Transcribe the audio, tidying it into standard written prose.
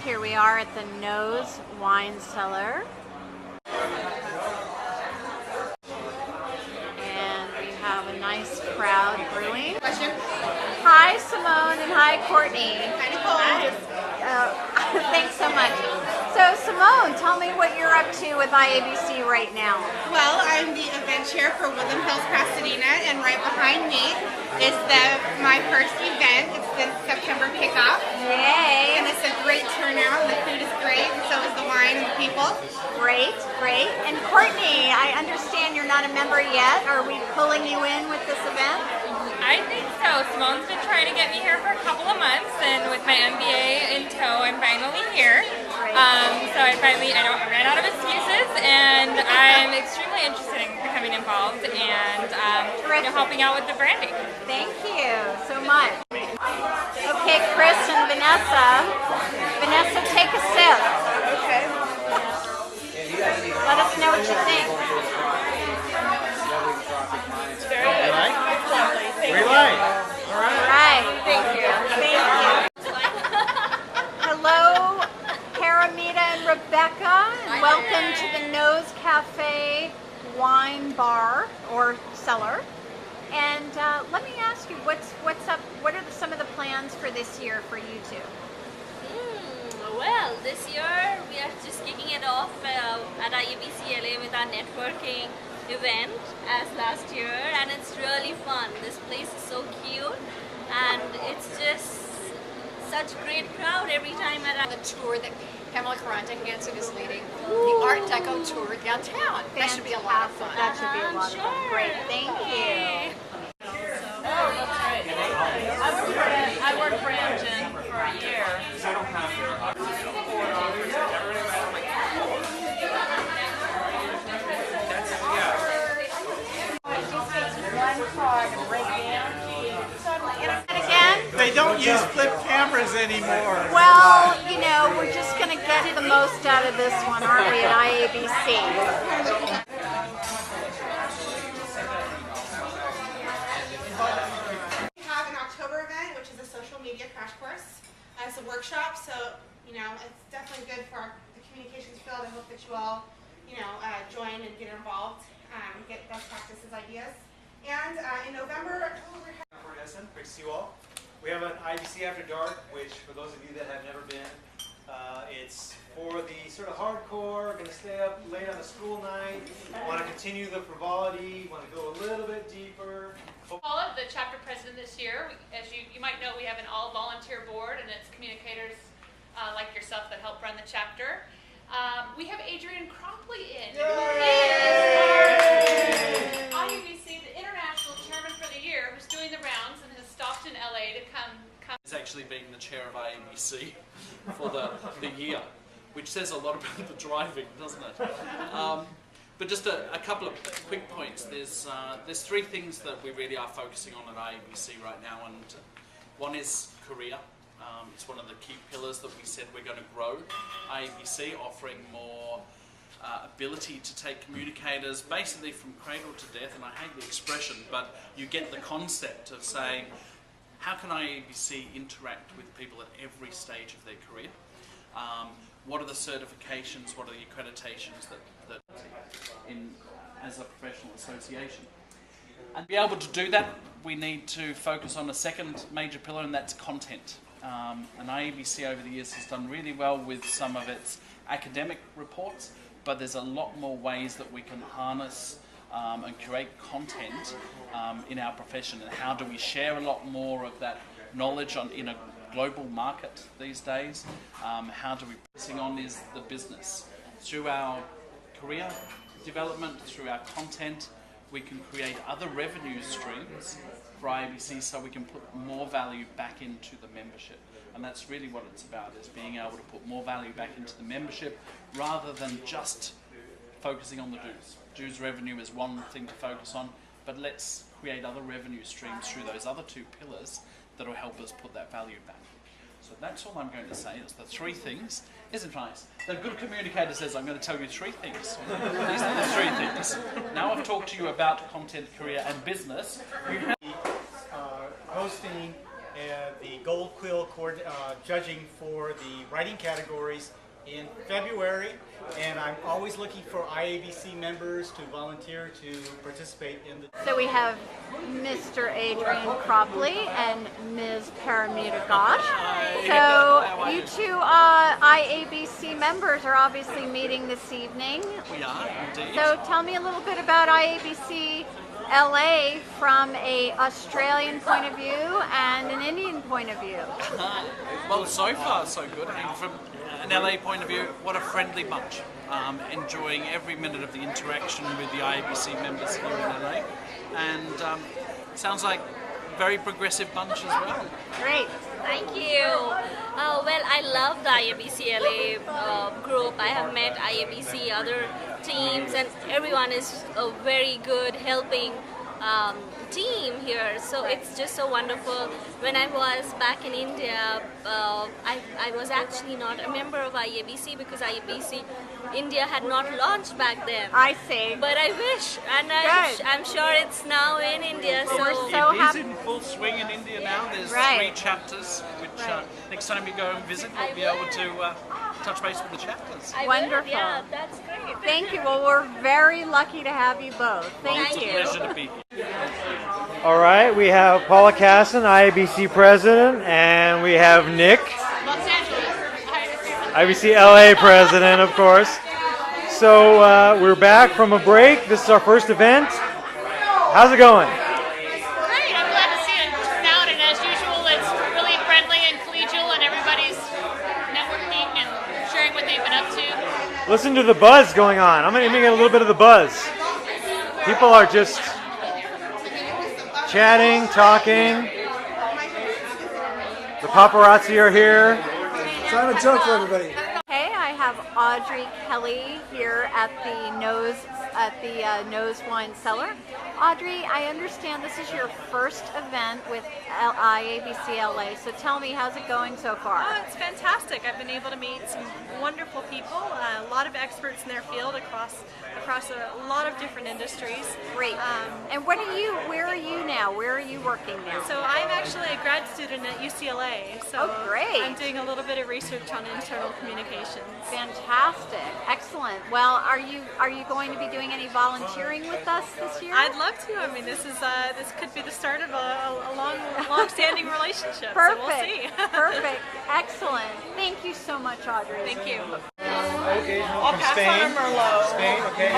Here we are at the Nose Wine Cellar. And we have a nice crowd brewing. Question? Hi, Simone, and hi, Courtney. Hi, Nicole. Thanks so much. So, Simone, tell me what you're up to with IABC right now. Well, I'm the event chair for Woodland Hills, Pasadena, and right behind me is my first event. It's the September kickoff. Yay! And it's a great turnout. The food is great, and so is the wine and the people. Great, great. And Courtney, I understand you're not a member yet. Are we pulling you in with this event? I think so. Simone's been trying to get me here for a couple of months, and with my MBA in tow, I'm finally here. So I ran out of excuses, and I'm extremely interested in becoming involved and helping out with the branding. Thank you so much. Okay, Chris and Vanessa. Vanessa, take a sip. Okay. Let us know what you think. Very good. It's lovely. Thank you. All right. Thank you. Thank you. Hello, Paramita and Rebecca, and welcome to the Nose Cafe Wine Bar or Cellar. And let me ask you, what's up? What are some of the plans for this year for you two? Well, this year we are just kicking it off at IABC-LA with our networking event as last year, and it's really fun. This place is so cute, and it's just such great crowd every time at the tour that Paula Cassin is leading, the Art Deco tour downtown. That should be a lot of fun. That should be a lot of fun. Great, thank you. I worked for Amgen for a year. They don't use flip cameras anymore. Well, you know, we're just going to get the most out of this one, aren't we, at IABC? We have an October event, which is a social media crash course. It's a workshop, so, it's definitely good for the communications field. I hope that you all, join and get involved, get best practices, ideas. And in November, Paula Cassin, great to see you all. We have an IBC After Dark, which for those of you that have never been, it's for the sort of hardcore, going to stay up late on a school night, want to continue the frivolity, want to go a little bit deeper. Paula, the chapter president this year. As you might know, we have an all-volunteer board, and it's communicators like yourself that help run the chapter. We have Adrian Cropley in. IABC, the international chairman for the year, who's doing the rounds and has stopped in LA to come. It's actually being the chair of IABC for the year, which says a lot about the driving, doesn't it? But just a couple of quick points. There's three things that we really are focusing on at IABC right now, and one is career. It's one of the key pillars that we said we're going to grow IABC, offering more ability to take communicators basically from cradle to death, and I hate the expression, but you get the concept of saying, how can IABC interact with people at every stage of their career? What are the certifications, what are the accreditations that as a professional association? And to be able to do that, we need to focus on a second major pillar, and that's content. And IABC over the years has done really well with some of its academic reports, but there's a lot more ways that we can harness and create content in our profession, and how do we share a lot more of that knowledge in a global market these days. How do we focusing on is the business. Through our career development, through our content, we can create other revenue streams for IABC so we can put more value back into the membership. And that's really what it's about, is being able to put more value back into the membership rather than just focusing on the dues. Dues revenue is one thing to focus on, but let's create other revenue streams through those other two pillars that will help us put that value back. So that's all I'm going to say. It's the three things. Isn't it nice? The good communicator says, I'm going to tell you three things. These are the three things. Now I've talked to you about content, career and business. Hosting the Gold Quill judging for the writing categories in February, and I'm always looking for IABC members to volunteer to participate in the... So we have Mr. Adrian Cropley and Ms. Paramita Ghosh. So you two IABC members are obviously meeting this evening. We are, indeed. So tell me a little bit about IABC-LA from a Australian point of view and an Indian point of view. Well, so far so good. And from an LA point of view, what a friendly bunch. Enjoying every minute of the interaction with the IABC members here in LA. And sounds like a very progressive bunch as well. Great. Thank you. Well, I love the IABC-LA group. I have met IABC other teams, and everyone is a very good helping team here. So it's just so wonderful. When I was back in India, I was actually not a member of IABC because IABC India had not launched back then. I see. But I wish, and I'm sure it's now in India. Well, so we're so It is happy. in full swing in India now. There's Right. 3 chapters, which next time you go and visit, you'll be able to touch base with the chapters. I will, Wonderful. yeah, that's great. Thank you. Well, we're very lucky to have you both. Thank It's a you. pleasure to be here. All right, we have Paula Cassin, IABC President, and we have Nick, IABC-LA President, of course. So we're back from a break. This is our first event. How's it going? Great, I'm glad to see it turn out, and as usual, it's really friendly and collegial, and everybody's networking and sharing what they've been up to. Listen to the buzz going on. I'm going to get a little bit of the buzz. People are just chatting, talking. The paparazzi are here. Trying to joke for everybody. Hey, I have Audrey Kelly here at the Nose Wine Cellar. Audrey, I understand this is your first event with IABC-LA, so tell me, how's it going so far? Oh, it's fantastic. I've been able to meet some wonderful people, a lot of experts in their field across a lot of different industries. Great. And where are you now? Where are you working now? So I'm actually a grad student at UCLA. So Oh, great. I'm doing a little bit of research on internal communications. Fantastic. Excellent. Well, are you going to be doing any volunteering with us this year? I'd love to. I mean, this could be the start of a long-standing relationship. Perfect. So we'll see. Perfect. Excellent. Thank you so much, Audrey. Thank you. From Spain. Spain, okay.